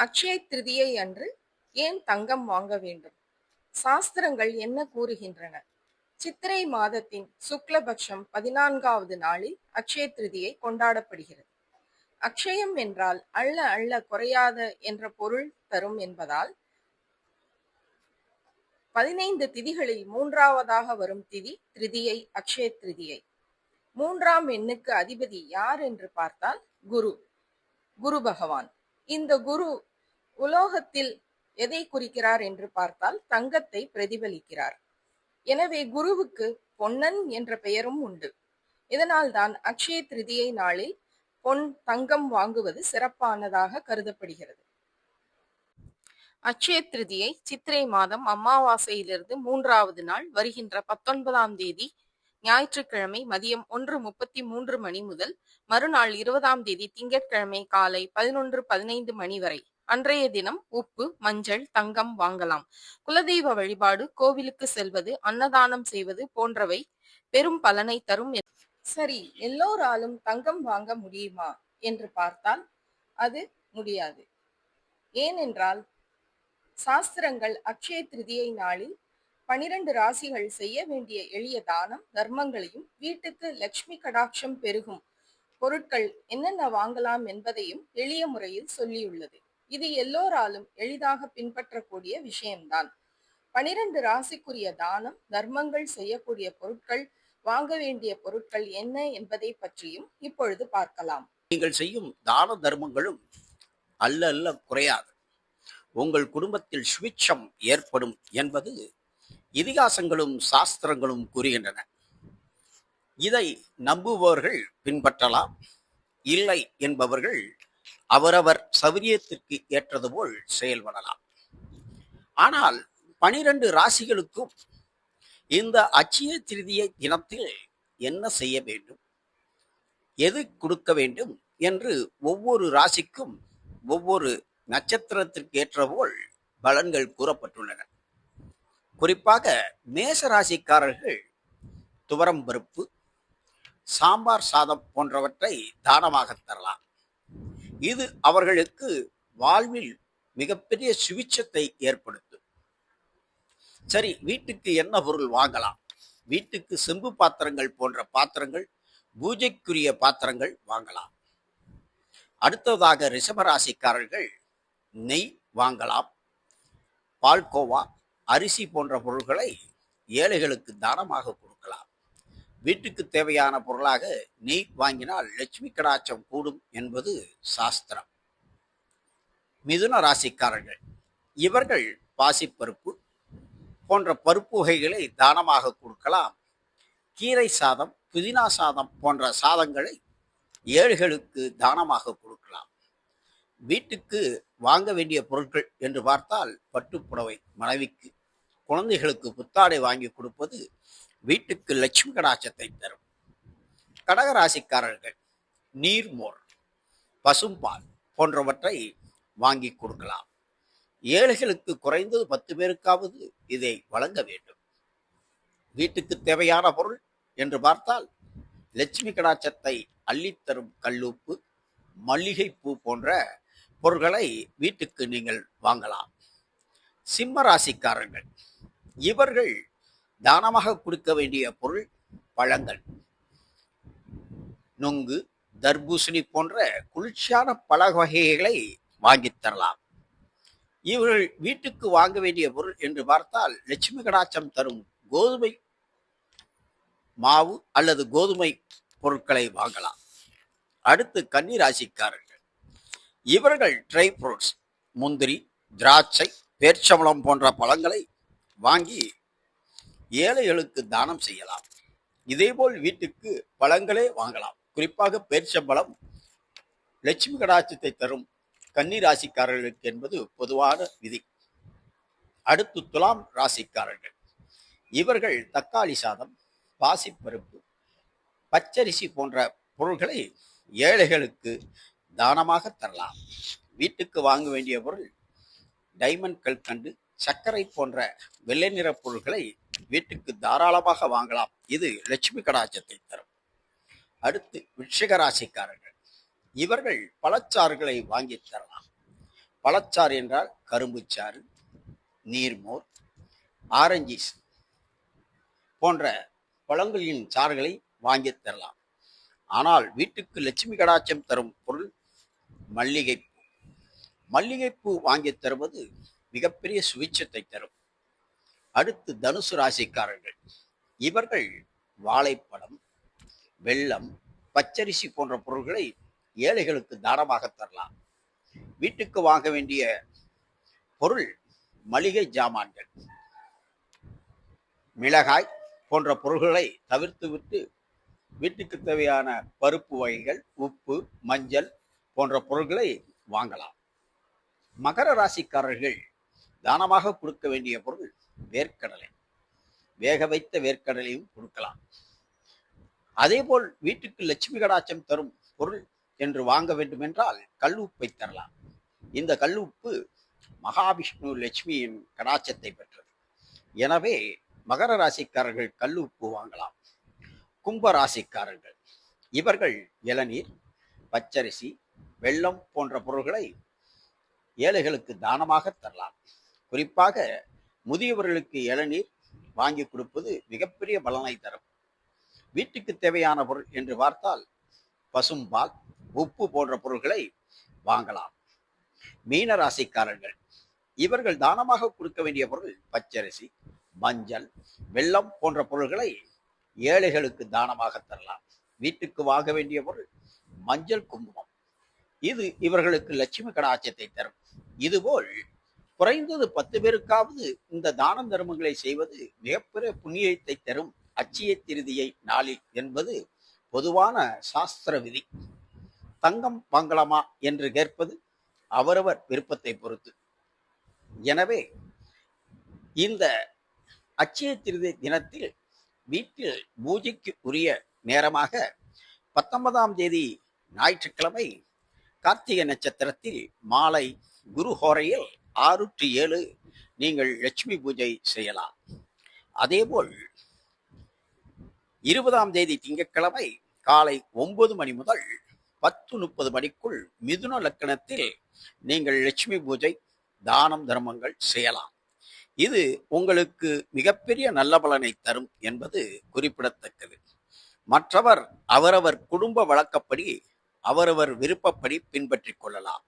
அக்ஷய திருதியை அன்று ஏன் தங்கம் வாங்க வேண்டும்? சாஸ்திரங்கள் என்ன கூறுகின்றன? சித்திரை மாதத்தின் சுக்லபக்ஷம் 14வது நாளில் அக்ஷய திருதியை கொண்டாடப்படுகிறது. அக்ஷயம் என்றால் அள்ள அள்ள குறையாத என்ற பொருள் தரும் என்பதால் 15 திதிகளில் மூன்றாவதாக வரும் திதி திருதியை அக்ஷய திருதியை. மூன்றாம் எண்ணுக்கு அதிபதி யார் என்று பார்த்தால் குரு பகவான். இந்த குரு உலோகத்தில் எதை குறிக்கிறார் என்று பார்த்தால் தங்கத்தை பிரதிபலிக்கிறார். எனவே குருவுக்கு பொன்னன் என்ற பெயரும் உண்டு. இதனால் தான் அக்ஷய திருதியை நாளில் தங்கம் வாங்குவது சிறப்பானதாக கருதப்படுகிறது. அக்ஷய திருதியை சித்திரை மாதம் அமாவாசையிலிருந்து 3வது நாள் வருகின்ற 19ஆம் தேதி ஞாயிற்றுக்கிழமை மதியம் 1:33 மணி முதல் மறுநாள் 20ஆம் தேதி திங்கட்கிழமை காலை 11:15 மணி வரை. அன்றைய தினம் உப்பு, மஞ்சள், தங்கம் வாங்கலாம். குலதெய்வ வழிபாடு, கோவிலுக்கு செல்வது, அன்னதானம் செய்வது போன்றவை பெரும் பலனை தரும். சரி, எல்லோராலும் தங்கம் வாங்க முடியுமா என்று பார்த்தால் அது முடியாது. ஏனென்றால் சாஸ்திரங்கள் அக்ஷய திருதியை நாளில் 12 ராசிகள் செய்ய வேண்டிய எளிய தானம் தர்மங்களையும் வீட்டுக்கு லட்சுமி கடாட்சம் பெருகும் பொருட்கள் என்னென்ன வாங்கலாம் என்பதையும் எளிய முறையில் சொல்லியுள்ளது. இது எல்லோராலும் எளிதாக பின்பற்றக்கூடிய விஷயம்தான். 12 ராசிக்குரிய தானம் தர்மங்கள் செய்யக்கூடிய பொருட்கள், வாங்க வேண்டிய பொருட்கள் என்ன என்பதை பற்றியும் இப்பொழுது பார்க்கலாம். நீங்கள் செய்யும் தான தர்மங்களும் அல்ல அல்ல குறையாது. உங்கள் குடும்பத்தில் சுபிட்சம் ஏற்படும் என்பது இதிகாசங்களும் சாஸ்திரங்களும் கூறுகின்றன. இதை நம்புபவர்கள் பின்பற்றலாம், இல்லை என்பவர்கள் அவரவர் சௌரியத்திற்கு ஏற்றது போல் செயல்படலாம். ஆனால் 12 ராசிகளுக்கும் இந்த அட்சய திருதியை தினத்தில் என்ன செய்ய வேண்டும், எது கொடுக்க வேண்டும் என்று ஒவ்வொரு ராசிக்கும் ஒவ்வொரு நட்சத்திரத்திற்கு ஏற்றபோல் பலன்கள் கூறப்பட்டுள்ளன. குறிப்பாக மேச ராசிக்காரர்கள் துவரம் பருப்பு, சாம்பார் சாதம் போன்றவற்றை தானமாக தரலாம். இது அவர்களுக்கு வாழ்வில் மிகப்பெரிய சுபிட்சத்தை ஏற்படுத்தும். சரி, வீட்டுக்கு என்ன பொருள் வாங்கலாம்? வீட்டுக்கு செம்பு பாத்திரங்கள் போன்ற பாத்திரங்கள், பூஜைக்குரிய பாத்திரங்கள் வாங்கலாம். அடுத்ததாக ரிஷபராசிக்காரர்கள் நெய் வாங்கலாம். பால்கோவா, அரிசி போன்ற பொருட்களை ஏழைகளுக்கு தானமாக கொடுக்கலாம். வீட்டுக்கு தேவையான பொருளாக நெய் வாங்கினால் லட்சுமி கடாட்சம் கூடும் என்பது சாஸ்திரம். மிதுன ராசிக்காரர்கள் இவர்கள் பாசிப்பருப்பு போன்ற பருப்பு வகைகளை தானமாக கொடுக்கலாம். கீரை சாதம், புதினா சாதம் போன்ற சாதங்களை ஏழைகளுக்கு தானமாக கொடுக்கலாம். வீட்டுக்கு வாங்க வேண்டிய பொருட்கள் என்று பார்த்தால் பட்டுப்புடவை மனைவிக்கு, குழந்தைகளுக்கு புத்தாடை வாங்கி கொடுப்பது வீட்டுக்கு லட்சுமி கடாட்சத்தை தரும். கடகராசிக்காரர்கள் நீர்மோர், பசும்பால் போன்றவற்றை வாங்கி கொடுக்கலாம். ஏழைகளுக்கு குறைந்தது 10 பேருக்காவது இதை வழங்க வேண்டும். வீட்டுக்கு தேவையான பொருள் என்று பார்த்தால் லட்சுமி கடாட்சத்தை அள்ளித்தரும் கல்லுப்பு, மல்லிகைப்பூ போன்ற பொருட்களை வீட்டுக்கு நீங்கள் வாங்கலாம். சிம்ம ராசிக்காரர்கள் இவர்கள் தானமாக கொடுக்க வேண்டிய பொருள் பழங்கள், நுங்கு, தர்பூசணி போன்ற குளிர்ச்சியான பழ வகைகளை வாங்கித் தரலாம். இவர்கள் வீட்டுக்கு வாங்க வேண்டிய பொருள் என்று பார்த்தால் லட்சுமி கடாட்சம் தரும் கோதுமை மாவு அல்லது கோதுமை பொருட்களை வாங்கலாம். அடுத்து கன்னி ராசிக்காரர்கள் இவர்கள் ட்ரை ஃப்ரூட்ஸ், முந்திரி, திராட்சை, பேர்ச்சம்பழம் போன்ற பழங்களை வாங்கி ஏழைகளுக்கு தானம் செய்யலாம். இதேபோல் வீட்டுக்கு பழங்களே வாங்கலாம். குறிப்பாக பேர்ச்சம்பழம் லட்சுமி கடாட்சத்தை தரும் கன்னி ராசிக்காரர்களுக்கு என்பது பொதுவான விதி. அடுத்து துலாம் ராசிக்காரர்கள் இவர்கள் தக்காளி சாதம், பாசிப்பருப்பு, பச்சரிசி போன்ற பொருள்களை ஏழைகளுக்கு தானமாக தரலாம். வீட்டுக்கு வாங்க வேண்டிய பொருள் டைமண்ட் கல்கண்டு, சர்க்கரை போன்ற வெள்ளை நிற பொருட்களை வீட்டுக்கு தாராளமாக வாங்கலாம். இது லட்சுமி கடாட்சத்தை தரும். அடுத்து விருச்சிக ராசிக்காரர்கள் இவர்கள் பழச்சாறுகளை வாங்கி தரலாம். பழச்சாறு என்றால் கரும்புச்சாறு, நீர்மோர், ஆரஞ்சிஸ் போன்ற பழங்களின் சாறுகளை வாங்கித் தரலாம். ஆனால் வீட்டுக்கு லட்சுமி கடாட்சம் தரும் பொருள் மல்லிகைப்பூ. மல்லிகைப்பூ வாங்கித் தருவது மிகப்பெரிய சுவிட்சத்தை தரும். அடுத்து தனுசு ராசிக்காரர்கள். இவர்கள் வாழைப்பழம், வெல்லம், பச்சரிசி போன்ற பொருள்களை ஏழைகளுக்கு தானமாக தரலாம். வீட்டுக்கு வாங்க வேண்டிய பொருள் மளிகை ஜாமான்கள், மிளகாய் போன்ற பொருள்களை தவிர்த்துவிட்டு வீட்டுக்கு தேவையான பருப்பு வகைகள், உப்பு, மஞ்சள் போன்ற பொருள்களை வாங்கலாம். மகர ராசிக்காரர்கள் தானமாக கொடுக்க வேண்டிய பொருள் வேர்க்கடலை. வேக வைத்த வேர்க்கடலையும் கொடுக்கலாம். அதேபோல் வீட்டுக்கு லட்சுமி கடாட்சம் தரும் பொருள் என்று வாங்க வேண்டும் என்றால் கல்லுப்பை தரலாம். இந்த கல்லுப்பு மகாவிஷ்ணு லட்சுமியின் கடாட்சத்தை பெற்றது. எனவே மகர ராசிக்காரர்கள் கல்லுப்பு வாங்கலாம். கும்ப ராசிக்காரர்கள் இவர்கள் இளநீர், பச்சரிசி, வெல்லம் போன்ற பொருள்களை ஏழைகளுக்கு தானமாக தரலாம். குறிப்பாக முதியவர்களுக்கு இளநீர் வாங்கி கொடுப்பது மிகப்பெரிய பலனை தரும். வீட்டுக்கு தேவையான பொருள் என்று பார்த்தால் பசும்பால், உப்பு போன்ற பொருள்களை வாங்கலாம். மீன ராசிக்காரர்கள் இவர்கள் தானமாக கொடுக்க வேண்டிய பொருள் பச்சரிசி, மஞ்சள், வெல்லம் போன்ற பொருள்களை ஏழைகளுக்கு தானமாக தரலாம். வீட்டுக்கு வாங்க வேண்டிய பொருள் மஞ்சள் குங்குமம். இது இவர்களுக்கு லட்சுமி கடாட்சத்தை தரும். இதுபோல் குறைந்தது 10 பேருக்காவது இந்த தான தர்மங்களை செய்வது மிகப்பெரிய புண்ணியத்தை தரும் அட்சய திருதியை நாளில் என்பது பொதுவான சாஸ்திர விதி. தங்கம் வாங்கலாமா என்று கேட்பது அவரவர் விருப்பத்தை பொறுத்து. எனவே இந்த அட்சய திருதி தினத்தில் வீட்டில் பூஜைக்கு உரிய நேரமாக 19ஆம் தேதி ஞாயிற்றுக்கிழமை கார்த்திகை நட்சத்திரத்தில் மாலை குரு ஹோரையில் 6 to 7 நீங்கள் லட்சுமி பூஜை செய்யலாம். அதேபோல் 20ஆம் தேதி திங்கட்கிழமை காலை 9 மணி முதல் 10:30 மணிக்குள் மிதுன லக்கணத்தில் நீங்கள் லட்சுமி பூஜை, தானம், தர்மங்கள் செய்யலாம். இது உங்களுக்கு மிகப்பெரிய நல்ல பலனை தரும் என்பது குறிப்பிடத்தக்கது. மற்றவர் அவரவர் குடும்ப வழக்கப்படி அவரவர் விருப்பப்படி பின்பற்றிக் கொள்ளலாம்.